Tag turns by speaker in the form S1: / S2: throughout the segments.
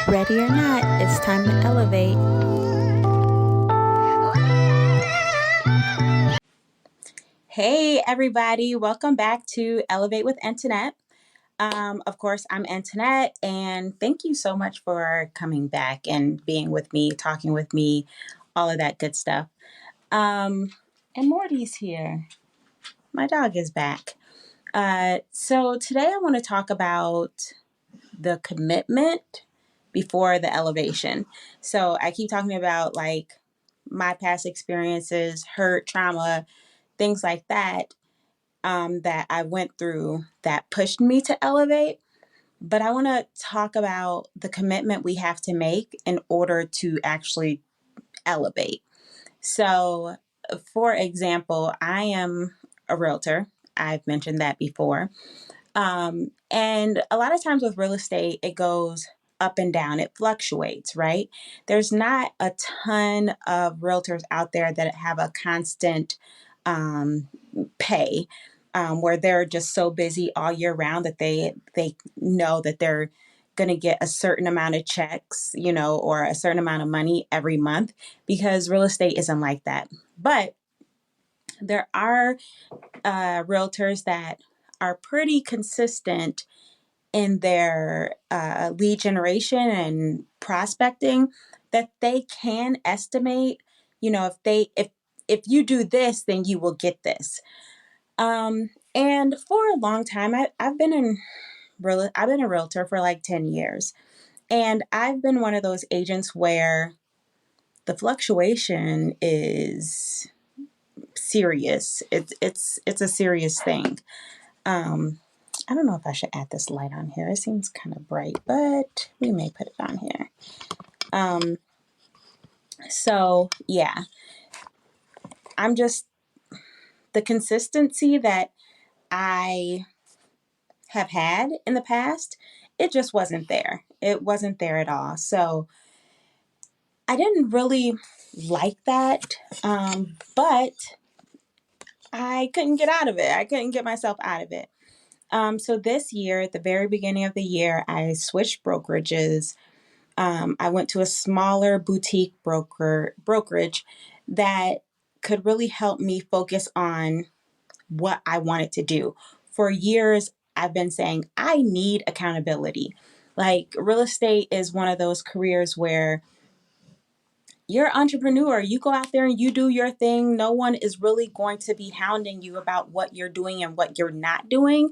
S1: Ready or not, it's time to elevate. Hey, everybody, welcome back to Elevate with Antoinette. Of course, I'm Antoinette, and thank you so much for coming back and being with me, talking with me, all of that good stuff. And Morty's here. My dog is back. So today I want to talk about the commitment before the elevation. So I keep talking about like my past experiences, hurt, trauma, things like that, that I went through that pushed me to elevate. But I want to talk about the commitment we have to make in order to actually elevate. So, for example, I am a realtor. I've mentioned that before. And a lot of times with real estate, it goes up and down, it fluctuates, right? There's not a ton of realtors out there that have a constant um, pay, where they're just so busy all year round that they know that they're going to get a certain amount of checks, or a certain amount of money every month, because real estate isn't like that. But there are realtors that are pretty consistent in their lead generation and prospecting, that they can estimate, if you do this, then you will get this. And for a long time, I've been a realtor for like 10 years, and I've been one of those agents where the fluctuation is serious. It's a serious thing. I don't know if I should add this light on here. It seems kind of bright, but we may put it on here. So yeah, I'm just, the consistency that I have had in the past, it just wasn't there. It wasn't there at all. So I didn't really like that, but I couldn't get out of it. I couldn't get myself out of it. So this year, at the very beginning of the year, I switched brokerages. I went to a smaller boutique brokerage that could really help me focus on what I wanted to do. For years, I've been saying I need accountability. Like, real estate is one of those careers where you're an entrepreneur. You go out there and you do your thing. No one is really going to be hounding you about what you're doing and what you're not doing,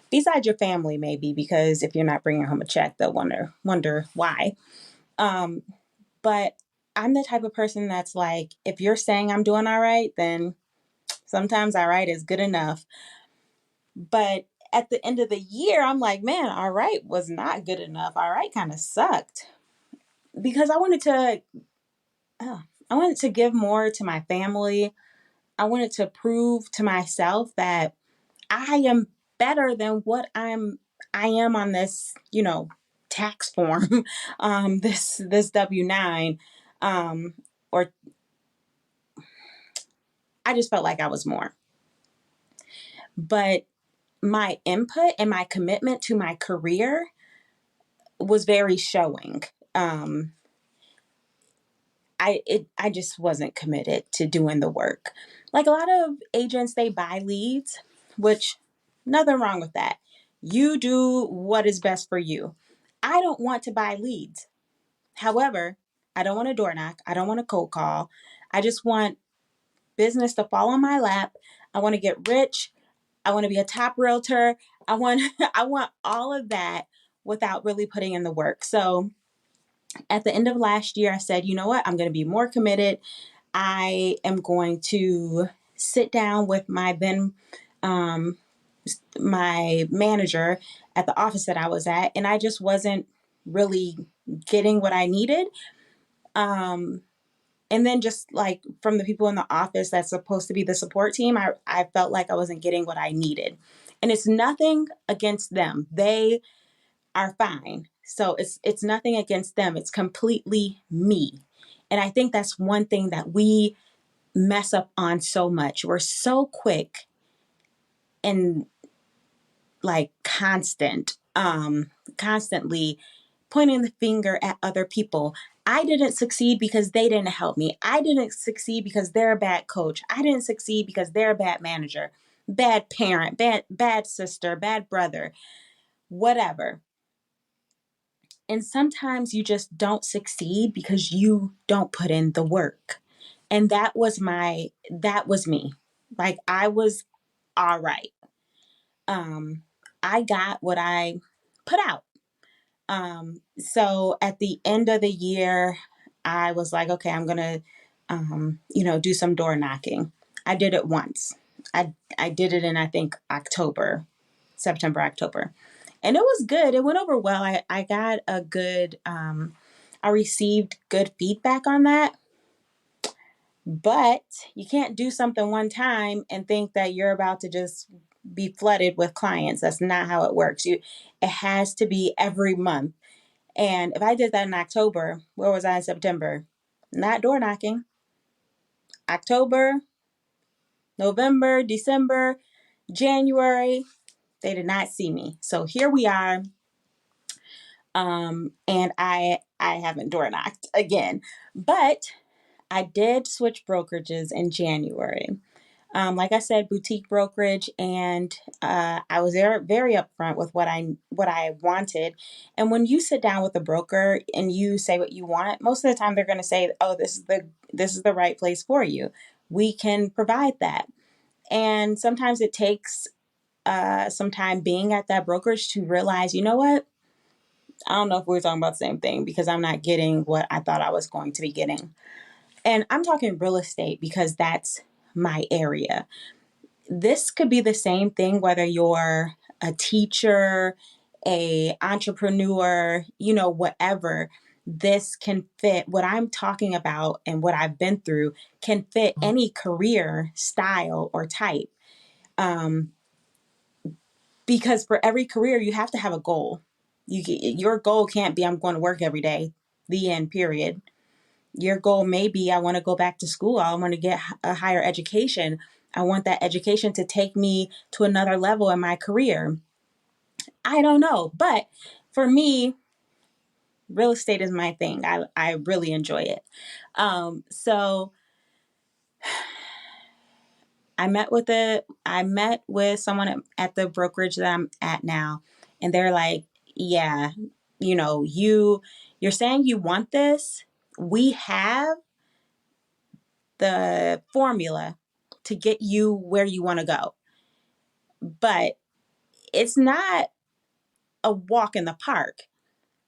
S1: besides your family, maybe, because if you're not bringing home a check, they'll wonder why. But I'm the type of person that's like, if you're saying I'm doing all right, then sometimes all right is good enough. But at the end of the year, I'm like, man, all right was not good enough. All right kind of sucked, because I wanted to give more to my family. I wanted to prove to myself that I am better than what I am on this, tax form, this W-9, or I just felt like I was more. But my input and my commitment to my career was very showing. I just wasn't committed to doing the work. Like, a lot of agents, they buy leads, which nothing wrong with that. You do what is best for you. I don't want to buy leads. However, I don't want to door knock. I don't want to cold call. I just want business to fall on my lap. I want to get rich. I want to be a top realtor. I want I want all of that without really putting in the work. So at the end of last year, I said, you know what? I'm going to be more committed. I am going to sit down with um, my manager at the office that I was at, and I just wasn't really getting what I needed. And then, just like from the people in the office that's supposed to be the support team, I felt like I wasn't getting what I needed. And it's nothing against them. They are fine. So it's nothing against them. It's completely me. And I think that's one thing that we mess up on so much. We're so quick and like constantly pointing the finger at other people. I didn't succeed because they didn't help me. I didn't succeed because they're a bad coach. I didn't succeed because they're a bad manager, bad parent, bad sister, bad brother, whatever. And sometimes you just don't succeed because you don't put in the work. And that was me. Like, I was all right. I got what I put out. So at the end of the year, I was like, okay, I'm gonna, do some door knocking. I did it once. I did it in, I think, September, October, and it was good. It went over well. I got I received good feedback on that. But you can't do something one time and think that you're about to just be flooded with clients. That's not how it works. It has to be every month. And if I did that in October, where was I in September? Not door knocking. October, November, December, January, they did not see me. So here we are. And I haven't door knocked again. But I did switch brokerages in January. Like I said, boutique brokerage, and I was there very upfront with what I wanted. And when you sit down with a broker and you say what you want, most of the time they're going to say, "Oh, this is the right place for you. We can provide that." And sometimes it takes some time being at that brokerage to realize, you know what? I don't know if we're talking about the same thing, because I'm not getting what I thought I was going to be getting. And I'm talking real estate because that's my area. This could be the same thing whether you're a teacher, a entrepreneur, whatever. This can fit what I'm talking about, and what I've been through can fit any career style or type. Because for every career, you have to have a goal. Your goal can't be, I'm going to work every day, the end, period. Your goal may be, I want to go back to school. I want to get a higher education. I want that education to take me to another level in my career. I don't know. But for me, real estate is my thing. I really enjoy it. So I met with someone at the brokerage that I'm at now, and they're like, yeah, you're saying you want this. We have the formula to get you where you want to go. But it's not a walk in the park.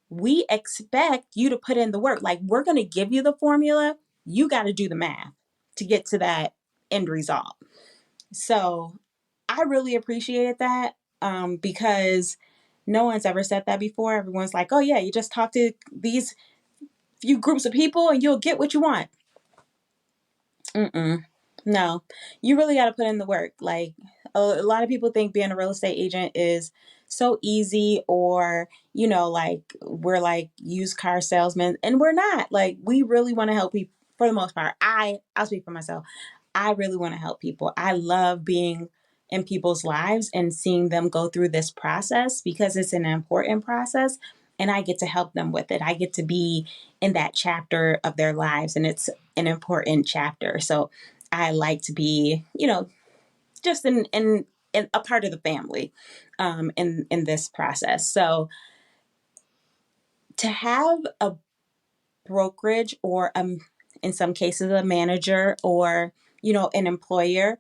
S1: We expect you to put in the work. Like, we're going to give you the formula. You got to do the math to get to that end result. So I really appreciated that, because no one's ever said that before. Everyone's like, oh, yeah, you just talk to these few groups of people and you'll get what you want. No, you really got to put in the work. Like, a lot of people think being a real estate agent is so easy, or, like we're like used car salesmen, and we're not. Like, we really want to help people for the most part. I'll speak for myself. I really want to help people. I love being in people's lives and seeing them go through this process, because it's an important process, and I get to help them with it. I get to be in that chapter of their lives, and it's an important chapter. So I like to be, just in a part of the family, in this process. So to have a brokerage, or in some cases a manager, or an employer,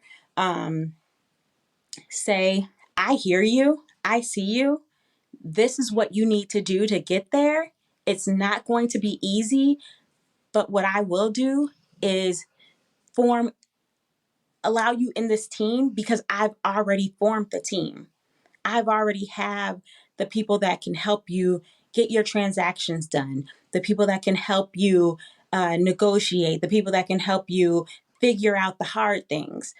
S1: say, I hear you, I see you, this is what you need to do to get there. It's not going to be easy, but what I will do is allow you in this team, because I've already formed the team. I've already have the people that can help you get your transactions done, the people that can help you negotiate, the people that can help you figure out the hard things.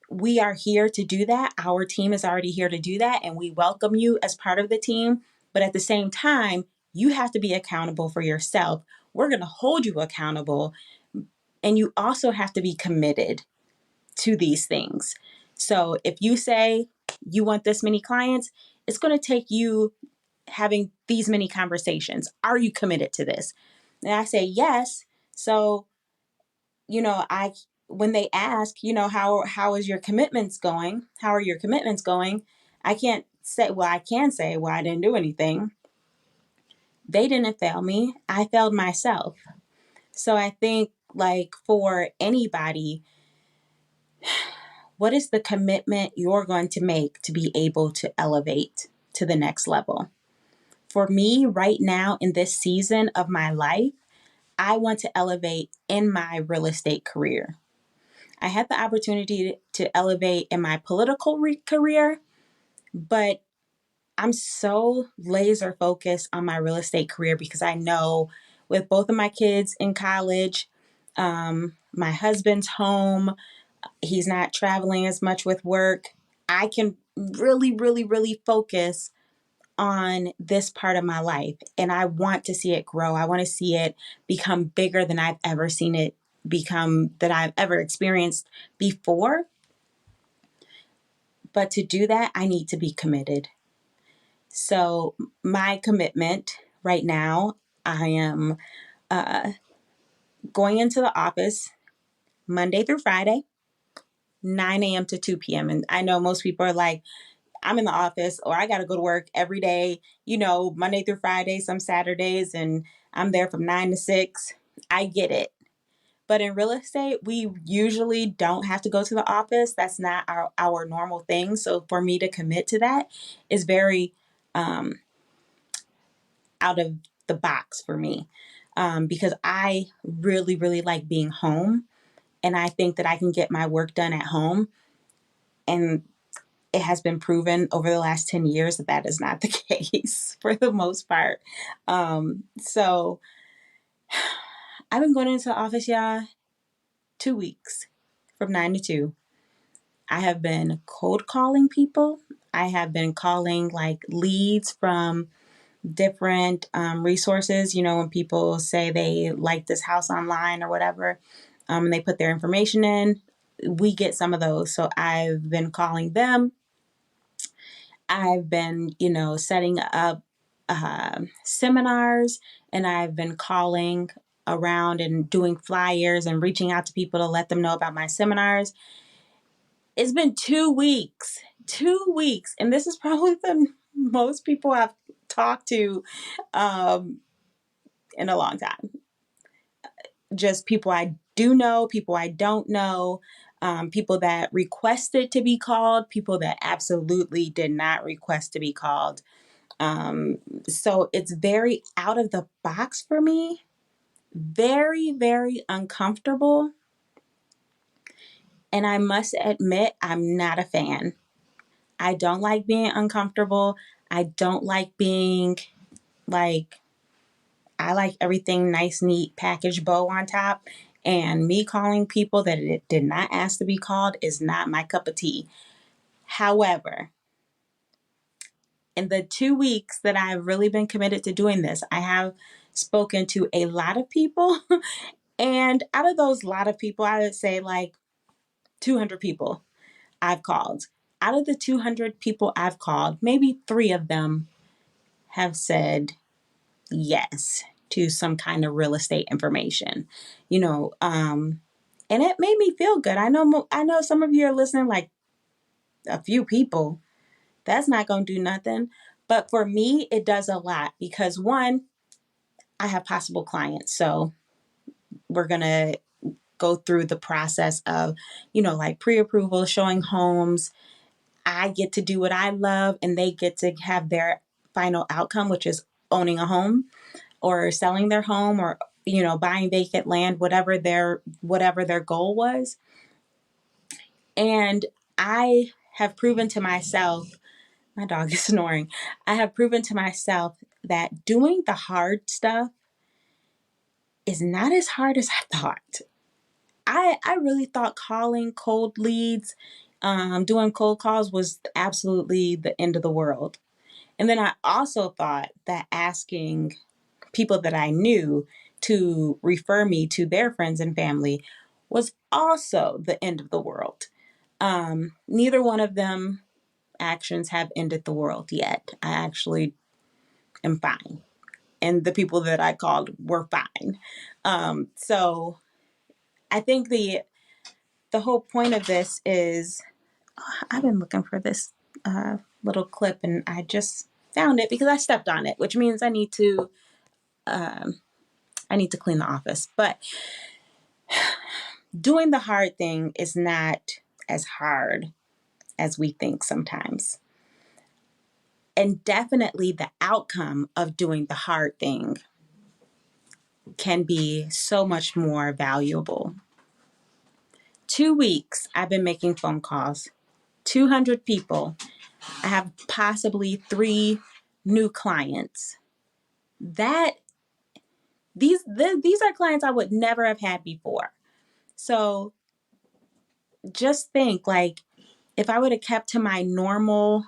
S1: We are here to do that. Our team is already here to do that, and we welcome you as part of the team. But at the same time, you have to be accountable for yourself. We're going to hold you accountable, and you also have to be committed to these things. So if you say you want this many clients, it's going to take you having these many conversations? Are you committed to this? And I say yes. So, I when they ask, how is your commitments going? How are your commitments going? I can't say, well, I can say, well, I didn't do anything. They didn't fail me. I failed myself. So I think, like, for anybody, what is the commitment you're going to make to be able to elevate to the next level? For me, right now in this season of my life, I want to elevate in my real estate career. I had the opportunity to elevate in my political career, but I'm so laser focused on my real estate career because I know with both of my kids in college, my husband's home, he's not traveling as much with work. I can really, really, really focus on this part of my life. And I want to see it grow. I want to see it become bigger than I've ever seen it become, that I've ever experienced before. But to do that, I need to be committed. So my commitment right now, I am going into the office Monday through Friday, 9 a.m. to 2 p.m. And I know most people are like, I'm in the office or I got to go to work every day, Monday through Friday, some Saturdays, and I'm there from 9 to 6. I get it. But in real estate, we usually don't have to go to the office. That's not our normal thing. So for me to commit to that is very out of the box for me, because I really, really like being home. And I think that I can get my work done at home. And it has been proven over the last 10 years that that is not the case for the most part. So I've been going into the office, y'all, 2 weeks from 9 to 2. I have been cold calling people. I have been calling like leads from different resources. When people say they like this house online or whatever, and they put their information in, we get some of those. So I've been calling them. I've been, setting up seminars, and I've been calling around and doing flyers and reaching out to people to let them know about my seminars. It's been 2 weeks, 2 weeks. And this is probably the most people I've talked to in a long time. Just people I do know, people I don't know, people that requested to be called, people that absolutely did not request to be called. So it's very out of the box for me, very, very uncomfortable. And I must admit, I'm not a fan. I don't like being uncomfortable. I don't like being like, I like everything nice, neat, package bow on top. And me calling people that it did not ask to be called is not my cup of tea. However, in the 2 weeks that I've really been committed to doing this, I have spoken to a lot of people. And out of those lot of people, I would say like 200 people I've called. Out of the 200 people I've called, maybe 3 of them have said yes to some kind of real estate information, and it made me feel good. I know some of you are listening, like a few people. That's not going to do nothing. But for me, it does a lot because one, I have possible clients. So we're going to go through the process of, like pre-approval, showing homes. I get to do what I love and they get to have their final outcome, which is owning a home or selling their home or, buying vacant land, whatever their goal was. And I have proven to myself, my dog is snoring. I have proven to myself that doing the hard stuff is not as hard as I thought. I really thought calling cold leads, doing cold calls was absolutely the end of the world. And then I also thought that asking people that I knew to refer me to their friends and family was also the end of the world. Neither one of them actions have ended the world yet. I actually am fine. And the people that I called were fine. So I think the whole point of this is, I've been looking for this little clip and I just found it because I stepped on it, which means I need to clean the office. But doing the hard thing is not as hard as we think sometimes. And definitely the outcome of doing the hard thing can be so much more valuable. 2 weeks, I've been making phone calls, 200 people. I have possibly 3 new clients. These are clients I would never have had before. So just think, like, if I would have kept to my normal,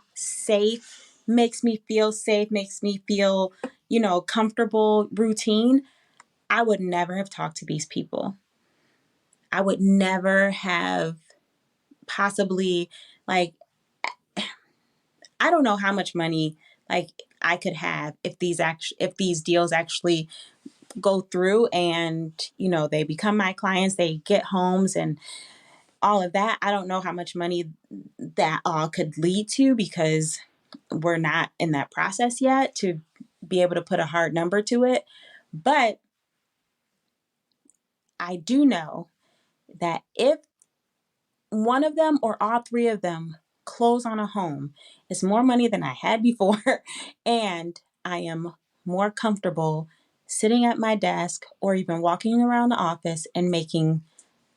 S1: makes me feel safe, makes me feel, comfortable routine, I would never have talked to these people. I would never have possibly, like, I don't know how much money, like, I could have if these deals actually go through and, they become my clients, they get homes and all of that. I don't know how much money that all could lead to because we're not in that process yet to be able to put a hard number to it. But I do know that if one of them or all 3 of them close on a home, it's more money than I had before. And I am more comfortable sitting at my desk or even walking around the office and making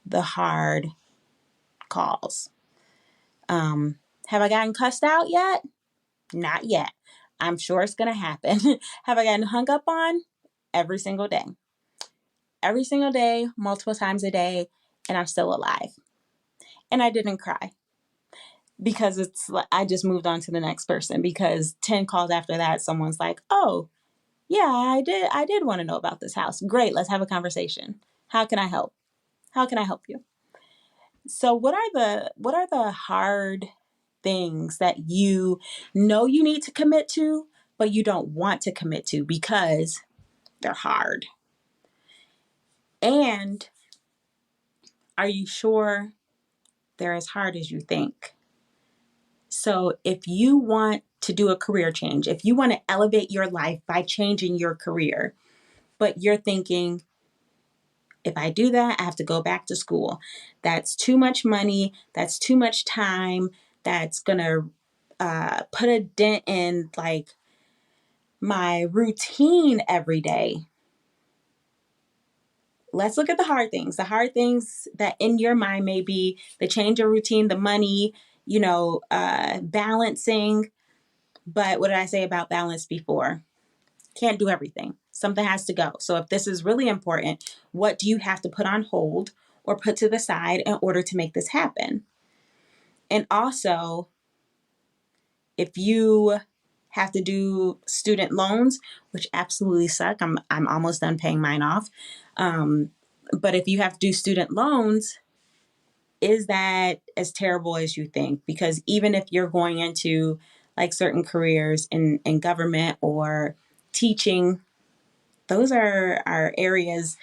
S1: the hard calls. Have I gotten cussed out yet? Not yet. I'm sure it's going to happen. Have I gotten hung up on? Every single day. Every single day, multiple times a day, and I'm still alive. And I didn't cry because I just moved on to the next person because 10 calls after that, someone's like, oh, yeah, I did want to know about this house. Great, let's have a conversation. How can I help? How can I help you? So what are the hard things that you know you need to commit to, but you don't want to commit to because they're hard? And are you sure they're as hard as you think? So if you want to do a career change, if you want to elevate your life by changing your career, but you're thinking, if I do that, I have to go back to school. That's too much money. That's too much time. That's going to put a dent in like my routine every day. Let's look at the hard things. The hard things that in your mind may be the change of routine, the money, balancing. But what did I say about balance before? Can't do everything. Something has to go. So if this is really important, what do you have to put on hold or put to the side in order to make this happen? And also, if you have to do student loans, which absolutely suck, I'm almost done paying mine off. But if you have to do student loans, is that as terrible as you think? Because even if you're going into like certain careers in government or teaching, those are areas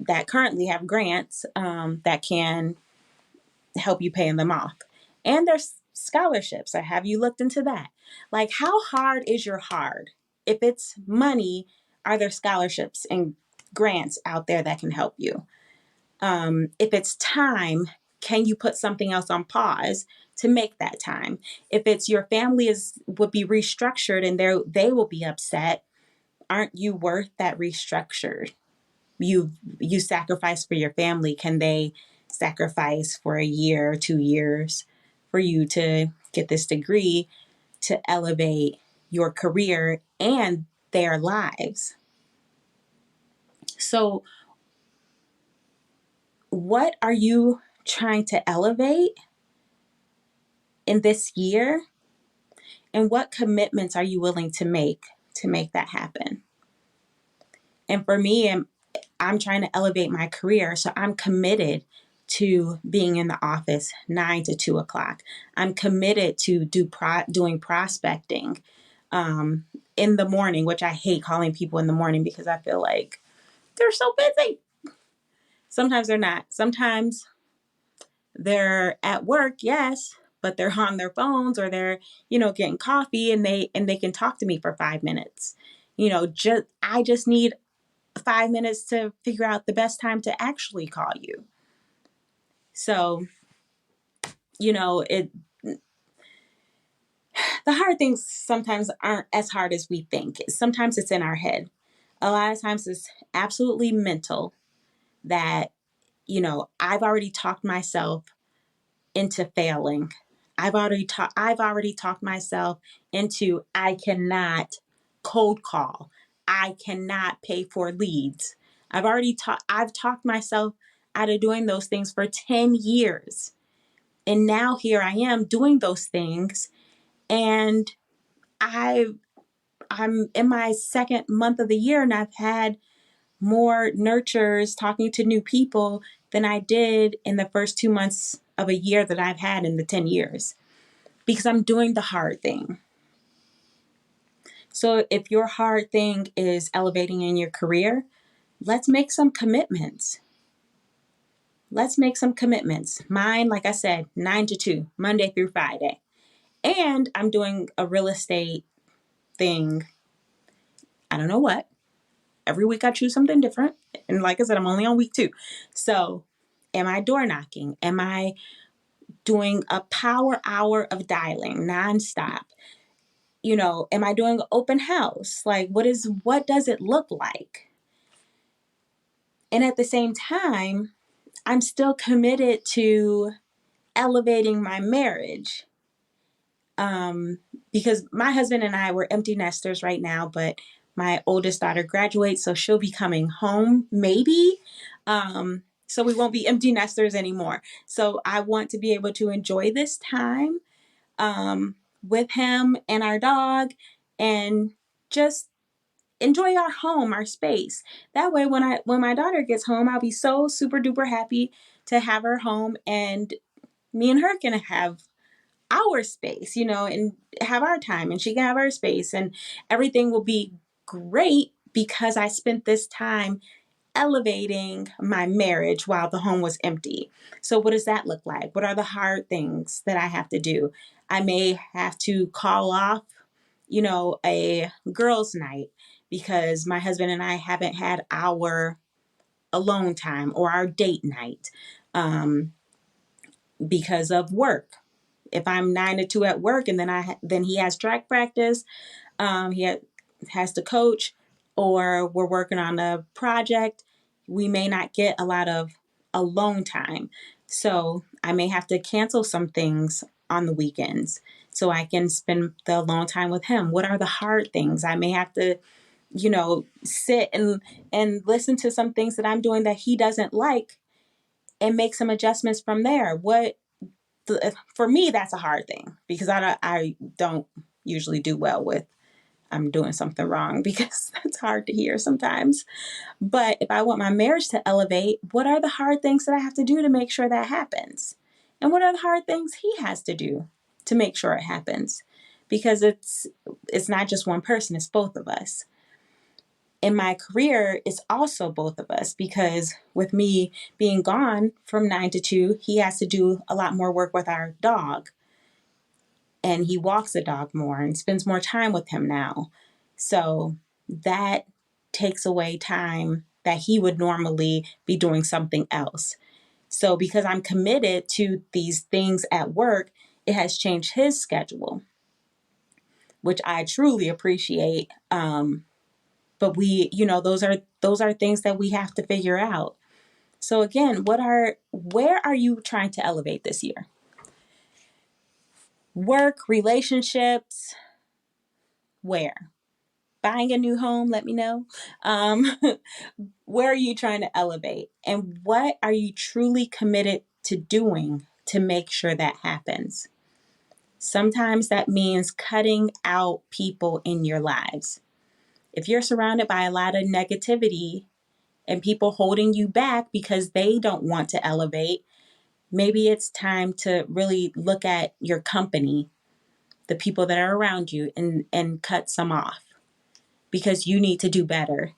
S1: that currently have grants that can help you paying them off. And there's scholarships. So have you looked into that? Like, how hard is your hard? If it's money, are there scholarships and grants out there that can help you? If it's time, can you put something else on pause to make that time? If it's your family would be restructured and they will be upset, aren't you worth that restructured? You sacrifice for your family. Can they sacrifice for a year or 2 years for you to get this degree to elevate your career and their lives? So what are you trying to elevate in this year? And what commitments are you willing to make that happen? And for me, I'm trying to elevate my career. So I'm committed to being in the office 9 to 2 o'clock. I'm committed to doing prospecting. um, in the morning, which I hate calling people in the morning because I feel like they're so busy. Sometimes they're not. Sometimes they're at work, yes, but they're on their phones or they're, getting coffee, and they can talk to me for 5 minutes. I just need 5 minutes to figure out the best time to actually call you. So, it the hard things sometimes aren't as hard as we think. Sometimes it's in our head. A lot of times it's absolutely mental that, I've already talked myself into failing. I've already talked myself into I cannot cold call. I cannot pay for leads. I've talked myself out of doing those things for 10 years. And now here I am doing those things, and I I'm in my second month of the year, and I've had more nurtures talking to new people than I did in the first 2 months of a year that I've had in the 10 years, because I'm doing the hard thing. So if your hard thing is elevating in your career, let's make some commitments. Let's make some commitments. Mine, like I said, 9 to 2, Monday through Friday. And I'm doing a real estate thing. I don't know what. Every week I choose something different. And like I said, I'm only on week 2. So am I door knocking? Am I doing a power hour of dialing nonstop? Am I doing open house? Like, what does it look like? And at the same time, I'm still committed to elevating my marriage. Because my husband and I, were empty nesters right now, but my oldest daughter graduates, so she'll be coming home maybe. So we won't be empty nesters anymore. So I want to be able to enjoy this time with him and our dog, and just enjoy our home, our space. That way, when my daughter gets home, I'll be so super duper happy to have her home, and me and her can have our space, and have our time, and she can have her space, and everything will be great because I spent this time elevating my marriage while the home was empty. So what does that look like? What are the hard things that I have to do? I may have to call off, a girls' night because my husband and I haven't had our alone time or our date night, because of work. If I'm 9 to 2 at work, and then he has track practice, he has to coach, or we're working on a project, we may not get a lot of alone time. So I may have to cancel some things on the weekends so I can spend the alone time with him. What are the hard things? I may have to, sit and listen to some things that I'm doing that he doesn't like, and make some adjustments from there. For me, that's a hard thing because I don't usually do well with I'm doing something wrong, because that's hard to hear sometimes. But if I want my marriage to elevate, what are the hard things that I have to do to make sure that happens? And what are the hard things he has to do to make sure it happens? Because it's not just one person, it's both of us. In my career, it's also both of us, because with me being gone from 9 to 2, he has to do a lot more work with our dog, and he walks the dog more and spends more time with him now. So that takes away time that he would normally be doing something else. So because I'm committed to these things at work, it has changed his schedule, which I truly appreciate. But those are things that we have to figure out. So again, where are you trying to elevate this year? Work, relationships, where? Buying a new home, let me know. Where are you trying to elevate? And what are you truly committed to doing to make sure that happens? Sometimes that means cutting out people in your lives. If you're surrounded by a lot of negativity and people holding you back because they don't want to elevate, maybe it's time to really look at your company the people that are around you and cut some off because you need to do better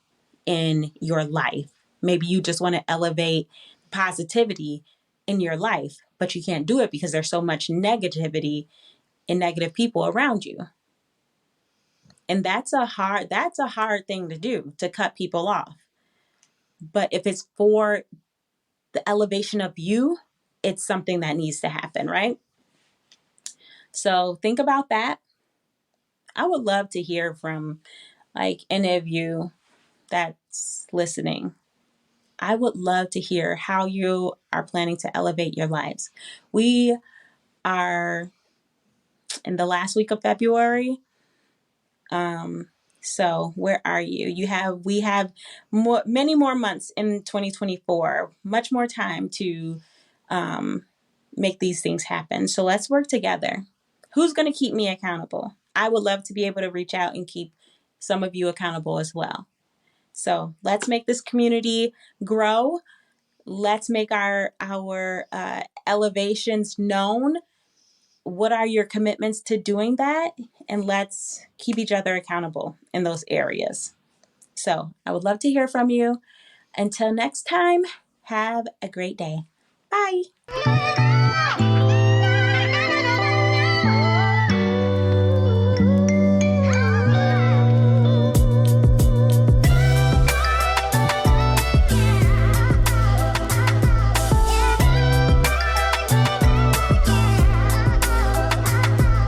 S1: in your life. Maybe you just want to elevate positivity in your life, but you can't do it because there's so much negativity and negative people around you. And that's a hard thing to do, to cut people off. But if it's for the elevation of you, it's something that needs to happen, right? So think about that. I would love to hear from like any of you that's listening. I would love to hear how you are planning to elevate your lives. We are in the last week of February. So where are you? We have many more months in 2024, much more time to make these things happen. So let's work together. Who's going to keep me accountable? I would love to be able to reach out and keep some of you accountable as well. So let's make this community grow. Let's make our elevations known. What are your commitments to doing that? And let's keep each other accountable in those areas. So I would love to hear from you. Until next time, have a great day. Bye.